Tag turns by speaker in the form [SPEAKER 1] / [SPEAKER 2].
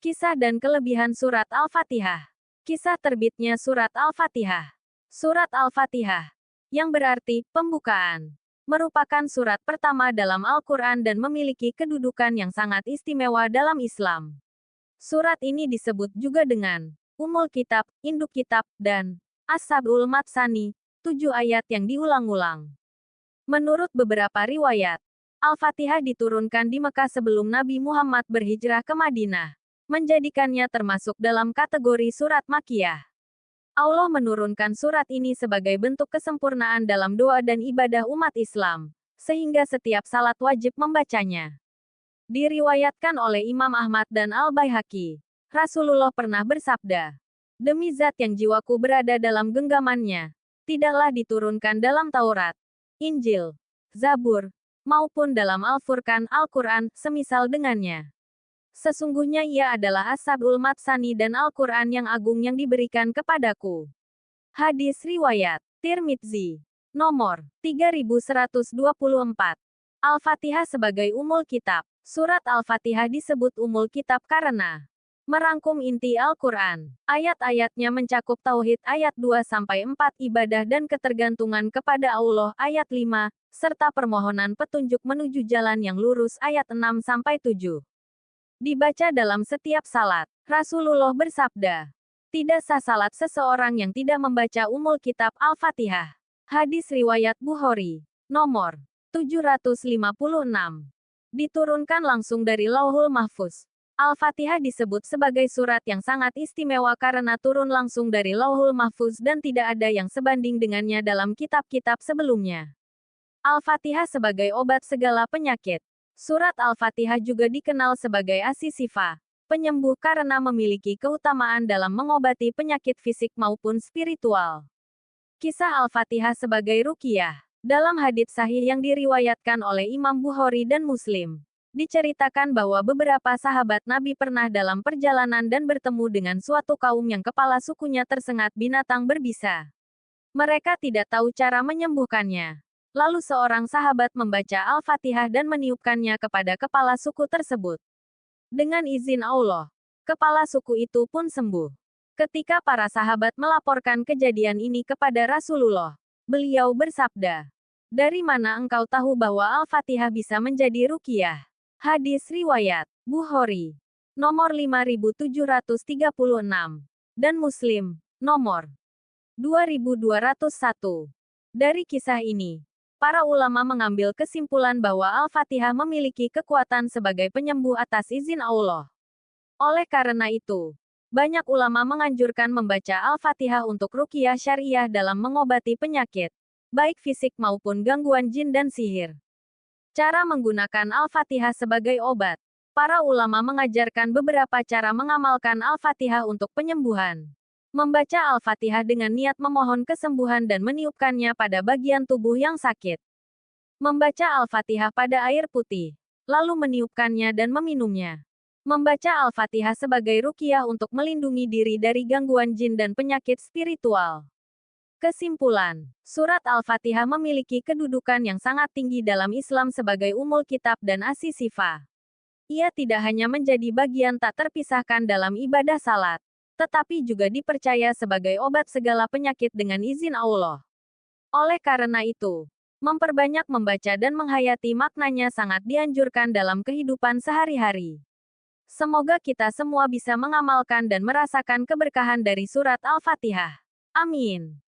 [SPEAKER 1] Kisah dan kelebihan Surat Al-Fatihah. Kisah terbitnya Surat Al-Fatihah. Surat Al-Fatihah, yang berarti pembukaan, merupakan surat pertama dalam Al-Quran dan memiliki kedudukan yang sangat istimewa dalam Islam. Surat ini disebut juga dengan Ummul Kitab, Induk Kitab, dan As-Sab'ul Matsani, 7 ayat yang diulang-ulang. Menurut beberapa riwayat, Al-Fatihah diturunkan di Mekah sebelum Nabi Muhammad berhijrah ke Madinah, menjadikannya termasuk dalam kategori surat Makkiyah. Allah menurunkan surat ini sebagai bentuk kesempurnaan dalam doa dan ibadah umat Islam, sehingga setiap salat wajib membacanya. Diriwayatkan oleh Imam Ahmad dan Al-Baihaqi, Rasulullah pernah bersabda, "Demi zat yang jiwaku berada dalam genggamannya, tidaklah diturunkan dalam Taurat, Injil, Zabur, maupun dalam Al-Furqan, Al-Quran, semisal dengannya. Sesungguhnya ia adalah As-Sab'ul Matsani dan Al-Quran yang agung yang diberikan kepadaku." Hadis riwayat Tirmidzi. Nomor 3124. Al-Fatihah sebagai Ummul Kitab. Surat Al-Fatihah disebut Ummul Kitab karena merangkum inti Al-Quran. Ayat-ayatnya mencakup Tauhid ayat 2-4, ibadah dan ketergantungan kepada Allah ayat 5, serta permohonan petunjuk menuju jalan yang lurus ayat 6-7. Dibaca dalam setiap salat. Rasulullah bersabda, "Tidak sah salat seseorang yang tidak membaca Ummul Kitab Al-Fatihah." Hadis riwayat Bukhari. Nomor 756. Diturunkan langsung dari Lauhul Mahfuz. Al-Fatihah disebut sebagai surat yang sangat istimewa karena turun langsung dari Lauhul Mahfuz dan tidak ada yang sebanding dengannya dalam kitab-kitab sebelumnya. Al-Fatihah sebagai obat segala penyakit. Surat Al-Fatihah juga dikenal sebagai As-Sifa, penyembuh karena memiliki keutamaan dalam mengobati penyakit fisik maupun spiritual. Kisah Al-Fatihah sebagai ruqyah. Dalam hadits sahih yang diriwayatkan oleh Imam Bukhari dan Muslim, diceritakan bahwa beberapa sahabat Nabi pernah dalam perjalanan dan bertemu dengan suatu kaum yang kepala sukunya tersengat binatang berbisa. Mereka tidak tahu cara menyembuhkannya. Lalu seorang sahabat membaca Al-Fatihah dan meniupkannya kepada kepala suku tersebut. Dengan izin Allah, kepala suku itu pun sembuh. Ketika para sahabat melaporkan kejadian ini kepada Rasulullah, beliau bersabda, "Dari mana engkau tahu bahwa Al-Fatihah bisa menjadi ruqyah?" Hadis riwayat Bukhari. Nomor 5736. Dan Muslim. Nomor 2201. Dari kisah ini, para ulama mengambil kesimpulan bahwa Al-Fatihah memiliki kekuatan sebagai penyembuh atas izin Allah. Oleh karena itu, banyak ulama menganjurkan membaca Al-Fatihah untuk ruqyah syariah dalam mengobati penyakit, baik fisik maupun gangguan jin dan sihir. Cara menggunakan Al-Fatihah sebagai obat. Para ulama mengajarkan beberapa cara mengamalkan Al-Fatihah untuk penyembuhan. Membaca Al-Fatihah dengan niat memohon kesembuhan dan meniupkannya pada bagian tubuh yang sakit. Membaca Al-Fatihah pada air putih, lalu meniupkannya dan meminumnya. Membaca Al-Fatihah sebagai ruqyah untuk melindungi diri dari gangguan jin dan penyakit spiritual. Kesimpulan, Surat Al-Fatihah memiliki kedudukan yang sangat tinggi dalam Islam sebagai Ummul Kitab dan As-Sifa. Ia tidak hanya menjadi bagian tak terpisahkan dalam ibadah salat, tetapi juga dipercaya sebagai obat segala penyakit dengan izin Allah. Oleh karena itu, memperbanyak membaca dan menghayati maknanya sangat dianjurkan dalam kehidupan sehari-hari. Semoga kita semua bisa mengamalkan dan merasakan keberkahan dari surat Al-Fatihah. Amin.